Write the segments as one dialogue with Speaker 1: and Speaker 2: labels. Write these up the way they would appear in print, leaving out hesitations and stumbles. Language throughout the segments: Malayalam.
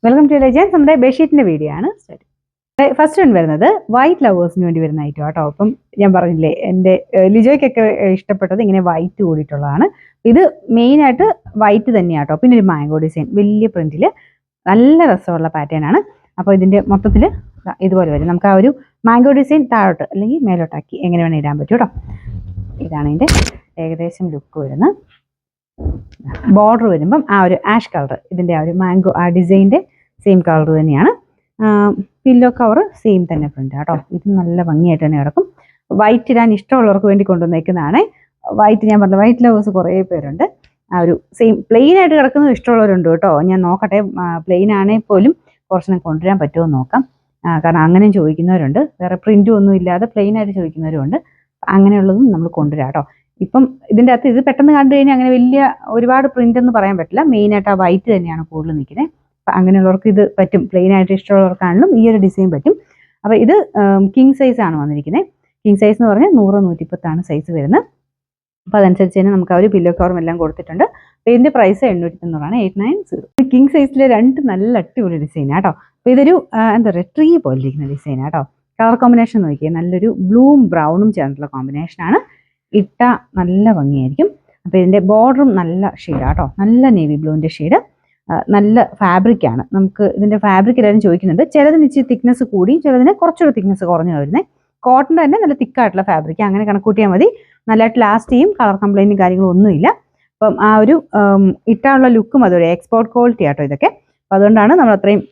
Speaker 1: Welcome to legends. നമ്മുടെ ബെഡ്ഷീറ്റിന്റെ വീഡിയോ ആണ്. ഫസ്റ്റ് വൺ വരുന്നത് വൈറ്റ് ലവേഴ്സിന് വേണ്ടി വരുന്ന ഐറ്റം കേട്ടോ. അപ്പം ഞാൻ പറഞ്ഞില്ലേ, എൻ്റെ ലിജോയ്ക്കൊക്കെ ഇഷ്ടപ്പെട്ടത് ഇങ്ങനെ വൈറ്റ് കൂടിയിട്ടുള്ളതാണ്. ഇത് മെയിൻ ആയിട്ട് വൈറ്റ് തന്നെയാട്ടോ. പിന്നെ ഒരു മാംഗോ ഡിസൈൻ വലിയ പ്രിന്റിൽ നല്ല രസമുള്ള പാറ്റേൺ ആണ്. അപ്പോൾ ഇതിന്റെ മൊത്തത്തിൽ ഇതുപോലെ വരും. നമുക്ക് ആ ഒരു മാംഗോ ഡിസൈൻ താഴോട്ട് അല്ലെങ്കിൽ മേലോട്ടാക്കി എങ്ങനെ വേണം ഇടാൻ പറ്റും കേട്ടോ. ഇതാണ് ഇതിന്റെ ഏകദേശം ലുക്ക് വരുന്നത്. ബോർഡർ വരുമ്പം ആ ഒരു ആഷ് കളർ, ഇതിന്റെ ആ ഒരു മാംഗോ ആ ഡിസൈനിന്റെ സെയിം കളർ തന്നെയാണ്. പില്ലോ കവർ സെയിം തന്നെ പ്രിന്റ് കേട്ടോ. ഇത് നല്ല ഭംഗിയായിട്ട് തന്നെ കിടക്കും. വൈറ്റ് ഇടാൻ ഇഷ്ടമുള്ളവർക്ക് വേണ്ടി കൊണ്ടുവന്നേക്കുന്നതാണ്. വൈറ്റ് ഞാൻ പറഞ്ഞ വൈറ്റ് ലവേഴ്സ് കുറേ പേരുണ്ട്. ആ ഒരു സെയിം പ്ലെയിൻ ആയിട്ട് കിടക്കുന്നത് ഇഷ്ടമുള്ളവരുണ്ട് കേട്ടോ. ഞാൻ നോക്കട്ടെ, പ്ലെയിൻ ആണെങ്കിൽ പോലും കുറച്ചെണ്ണം കൊണ്ടുവരാൻ പറ്റുമോ എന്ന് നോക്കാം. കാരണം അങ്ങനെയും ചോദിക്കുന്നവരുണ്ട്. വേറെ പ്രിന്റും ഒന്നും ഇല്ലാതെ പ്ലെയിൻ ആയിട്ട് ചോദിക്കുന്നവരുണ്ട്. അങ്ങനെയുള്ളതും നമ്മൾ കൊണ്ടുവരാം കേട്ടോ. ഇപ്പം ഇതിൻ്റെ അകത്ത് ഇത് പെട്ടെന്ന് കണ്ടു കഴിഞ്ഞാൽ അങ്ങനെ വലിയ ഒരുപാട് പ്രിന്റ് എന്ന് പറയാൻ പറ്റില്ല. മെയിനായിട്ട് ആ വൈറ്റ് തന്നെയാണ് കൂടുതൽ നിൽക്കുന്നത്. അപ്പം അങ്ങനെയുള്ളവർക്ക് ഇത് പറ്റും. പ്ലെയിൻ ആയിട്ട് ഇഷ്ടമുള്ളവർക്കാണെങ്കിലും ഈ ഒരു ഡിസൈൻ പറ്റും. അപ്പോൾ ഇത് കിങ് സൈസ് ആണ് വന്നിരിക്കുന്നത്. കിങ് സൈസ് എന്ന് പറഞ്ഞാൽ 100-110 സൈസ് വരുന്നത്. അപ്പോൾ അതനുസരിച്ച് തന്നെ നമുക്ക് ആ ഒരു പില്ലോ കവറും എല്ലാം കൊടുത്തിട്ടുണ്ട്. അപ്പോൾ ഇതിൻ്റെ പ്രൈസ് 890, 890. കിങ് സൈസിലെ രണ്ട് നല്ല അടിപൊളി ഡിസൈൻ ആട്ടോ. അപ്പോൾ ഇതൊരു എന്താ പറയുക, ട്രീ പോലെ ഇരിക്കുന്ന ഡിസൈൻ ആട്ടോ. കളർ കോമ്പിനേഷൻ നോക്കിയാൽ നല്ലൊരു ബ്ലൂവും ബ്രൗണും ചേർന്നിട്ടുള്ള കോമ്പിനേഷനാണ്. ഇട്ട നല്ല ഭംഗിയായിരിക്കും. അപ്പോൾ ഇതിൻ്റെ ബോർഡറും നല്ല ഷെയ്ഡാട്ടോ, നല്ല നേവി ബ്ലൂവിൻ്റെ ഷെയ്ഡ്. നല്ല ഫാബ്രിക്കാണ്. നമുക്ക് ഇതിൻ്റെ ഫാബ്രിക് എല്ലാവരും ചോദിക്കുന്നുണ്ട്. ചിലതിന് ഇച്ചിരി തിക്നെസ് കൂടി, ചിലതിന് കുറച്ചുകൂടി തിക്നെസ് കുറഞ്ഞു വരുന്നത്. കോട്ടൺ തന്നെ നല്ല തിക്കായിട്ടുള്ള ഫാബ്രിക്, അങ്ങനെ കണക്കൂട്ടിയാൽ മതി. നല്ലതായിട്ട് ലാസ്റ്റ് ചെയ്യും. കളർ കംപ്ലൈൻറ്റും കാര്യങ്ങളും ഒന്നുമില്ല. അപ്പം ആ ഒരു ഇട്ടാനുള്ള ലുക്കും അതൊരു എക്സ്പോർട്ട് ക്വാളിറ്റി ആട്ടോ ഇതൊക്കെ. അപ്പം അതുകൊണ്ടാണ് നമ്മൾ അത്രയും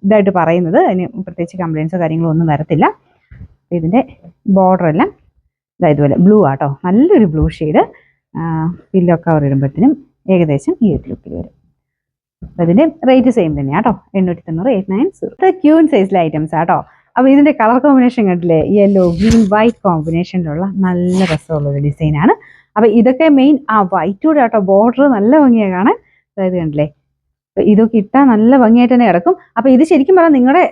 Speaker 1: ഇതായിട്ട് പറയുന്നത്. അതിന് പ്രത്യേകിച്ച് കംപ്ലൈൻസോ കാര്യങ്ങളോ ഒന്നും വരത്തില്ല. ഇതിൻ്റെ ബോർഡറെല്ലാം ഇതുപോലെ ബ്ലൂ ആട്ടോ, നല്ലൊരു ബ്ലൂ ഷെയ്ഡ്. പില്ലോ കവർ ഇടുമ്പോഴത്തേനും ഏകദേശം ഈ ഒരു ലുക്കിൽ വരും. അപ്പോൾ ഇതിൻ്റെ റേറ്റ് സെയിം തന്നെയാണ് കേട്ടോ, 890, 890. ഇത് ക്യൂൻ സൈസിലെ ഐറ്റംസ് ആട്ടോ. അപ്പോൾ ഇതിൻ്റെ കളർ കോമ്പിനേഷൻ കണ്ടില്ലേ, യെല്ലോ ഗ്രീൻ വൈറ്റ് കോമ്പിനേഷനിലുള്ള നല്ല രസമുള്ളൊരു ഡിസൈനാണ്. അപ്പോൾ ഇതൊക്കെ മെയിൻ ആ വൈറ്റൂടെ ആട്ടോ. ബോർഡർ നല്ല ഭംഗിയാണ് കാണാൻ. അതായത് കണ്ടില്ലേ, ഇതൊക്കെ ഇട്ടാൽ നല്ല ഭംഗിയായിട്ട് തന്നെ കിടക്കും. അപ്പോൾ ഇത് ശരിക്കും പറഞ്ഞാൽ നിങ്ങളുടെ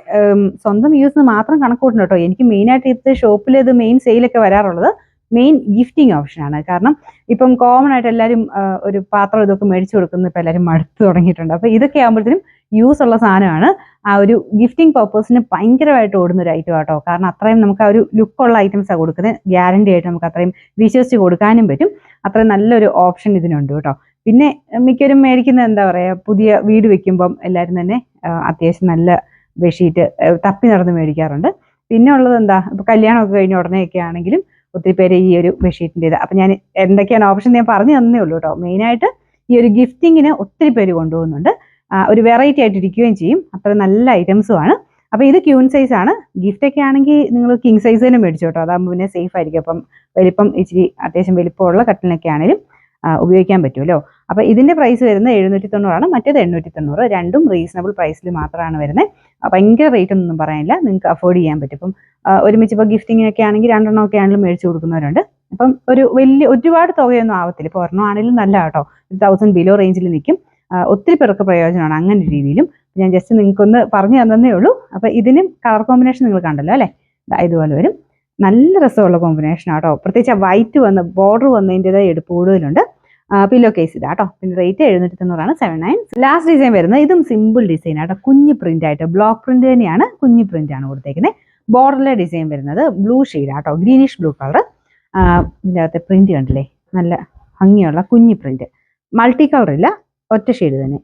Speaker 1: സ്വന്തം യൂസിന് മാത്രം കണക്ക് കൂട്ടണം കേട്ടോ. എനിക്ക് മെയിനായിട്ട് ഇത് ഷോപ്പിൽ ഇത് മെയിൻ സെയിലൊക്കെ വരാറുള്ളത് മെയിൻ ഗിഫ്റ്റിംഗ് ഓപ്ഷനാണ്. കാരണം ഇപ്പം കോമൺ ആയിട്ട് എല്ലാവരും ഒരു പാത്രം ഇതൊക്കെ മേടിച്ചു കൊടുക്കുന്നത് ഇപ്പോൾ എല്ലാവരും മടുത്ത് തുടങ്ങിയിട്ടുണ്ട്. അപ്പോൾ ഇതൊക്കെ ആകുമ്പോഴത്തേനും യൂസ് ഉള്ള സാധനമാണ്. ആ ഒരു ഗിഫ്റ്റിംഗ് പർപ്പസിന് ഭയങ്കരമായിട്ട് ഓടുന്ന ഒരു ഐറ്റം ആട്ടോ. കാരണം അത്രയും നമുക്ക് ആ ഒരു ലുക്കുള്ള ഐറ്റംസാണ് കൊടുക്കുന്നത്. ഗ്യാരണ്ടി ആയിട്ട് നമുക്ക് അത്രയും വിശ്വസിച്ച് കൊടുക്കാനും പറ്റും. അത്രയും നല്ലൊരു ഓപ്ഷൻ ഇതിനുണ്ട് കേട്ടോ. പിന്നെ മിക്കവരും മേടിക്കുന്നത് എന്താ പറയുക, പുതിയ വീട് വെക്കുമ്പം എല്ലാവരും തന്നെ അത്യാവശ്യം നല്ല ബെഡ്ഷീറ്റ് തപ്പി നടന്ന് മേടിക്കാറുണ്ട്. പിന്നെ ഉള്ളത് എന്താ, ഇപ്പോൾ കല്യാണമൊക്കെ കഴിഞ്ഞ ഉടനെയൊക്കെ ആണെങ്കിലും ഒത്തിരി പേര് ഈ ഒരു ബെഡ്ഷീറ്റിൻ്റെ ഇത്. അപ്പം ഞാൻ എന്തൊക്കെയാണ് ഓപ്ഷൻ ഞാൻ പറഞ്ഞു തന്നേ ഉള്ളൂ കേട്ടോ. മെയിനായിട്ട് ഈ ഒരു ഗിഫ്റ്റിങ്ങിന് ഒത്തിരി പേര് കൊണ്ടുപോകുന്നുണ്ട്. ഒരു വെറൈറ്റി ആയിട്ട് ഇരിക്കുകയും ചെയ്യും. അത്ര നല്ല ഐറ്റംസുമാണ്. അപ്പോൾ ഇത് ക്യൂൻ സൈസ് ആണ്. ഗിഫ്റ്റൊക്കെ ആണെങ്കിൽ നിങ്ങൾ കിങ് സൈസ് തന്നെ മേടിച്ചു കേട്ടോ. അതാകുമ്പോൾ പിന്നെ സേഫ് ആയിരിക്കും. അപ്പം വലിപ്പം ഇച്ചിരി അത്യാവശ്യം വലിപ്പമുള്ള കട്ടിലിനൊക്കെ ആണെങ്കിലും ഉപയോഗിക്കാൻ പറ്റുമല്ലോ. അപ്പോൾ ഇതിൻ്റെ പ്രൈസ് വരുന്നത് 790, മറ്റേത് 890. രണ്ടും റീസണബിൾ പ്രൈസിൽ മാത്രമാണ് വരുന്നത്. ഭയങ്കര റേറ്റ് ഒന്നും പറയാനില്ല, നിങ്ങൾക്ക് അഫോർഡ് ചെയ്യാൻ പറ്റും. ഇപ്പം ഒരുമിച്ച് ഇപ്പോൾ ഗിഫ്റ്റിങ്ങിനൊക്കെ ആണെങ്കിൽ 2 ഒക്കെ ആണെങ്കിലും മേടിച്ച് കൊടുക്കുന്നവരുണ്ട്. അപ്പം ഒരു വലിയ ഒരുപാട് തുകയൊന്നും ആവത്തില്ല. ഇപ്പോൾ ഒരെണ്ണം ആണെങ്കിലും നല്ല കേട്ടോ, 1000 ബിലോ റേഞ്ചിൽ നിൽക്കും. ഒത്തിരി പേർക്ക് പ്രയോജനമാണ് അങ്ങനെ രീതിയിലും. ഞാൻ ജസ്റ്റ് നിങ്ങൾക്കൊന്ന് പറഞ്ഞു തന്നേ ഉള്ളൂ. അപ്പോൾ ഇതിനും കളർ കോമ്പിനേഷൻ നിങ്ങൾ കണ്ടല്ലോ അല്ലേ, ഇതുപോലെ വരും. നല്ല രസമുള്ള കോമ്പിനേഷൻ ആട്ടോ. പ്രത്യേകിച്ച് വൈറ്റ് വന്ന് ബോർഡർ വന്നതിൻ്റെതായ എടുപ്പ് കൂടുതലുണ്ട്. പില്ലോ കേസ് ഇതാട്ടോ. പിന്നെ റേറ്റ് 790, 790. ലാസ്റ്റ് ഡിസൈൻ വരുന്നത് ഇതും സിമ്പിൾ ഡിസൈൻ ആട്ടോ. കുഞ്ഞ് പ്രിന്റ് ആയിട്ട് ബ്ലോക്ക് പ്രിന്റ് തന്നെയാണ്, കുഞ്ഞ് പ്രിന്റ് ആണ് കൊടുത്തേക്കുന്നത്. ബോർഡറിലെ ഡിസൈൻ വരുന്നത് ബ്ലൂ ഷെയ്ഡ് ആട്ടോ, ഗ്രീനിഷ് ബ്ലൂ കളർ. ഇതിൻ്റെ അകത്തെ പ്രിന്റ് കണ്ടില്ലേ, നല്ല ഭംഗിയുള്ള കുഞ്ഞ് പ്രിന്റ്. മൾട്ടി കളർ ഇല്ല, ഒറ്റ ഷെയ്ഡ് തന്നെ.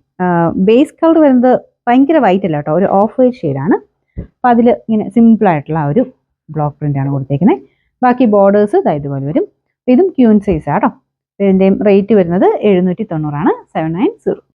Speaker 1: ബേസ് കളർ വരുന്നത് ഭയങ്കര വൈറ്റ് അല്ല കേട്ടോ, ഒരു ഓഫ് വൈറ്റ് ഷെയ്ഡാണ്. അപ്പോൾ അതിൽ ഇങ്ങനെ സിമ്പിൾ ആയിട്ടുള്ള ഒരു ബ്ലോക്ക് പ്രിന്റ് ആണ് കൊടുത്തേക്കുന്നത്. ബാക്കി ബോർഡേഴ്സ് ഇതുപോലെ വരും. ഇതും ക്യൂൻ സൈസ് ആട്ടോ. ഇതിൻ്റെയും റേറ്റ് വരുന്നത് 790, 790.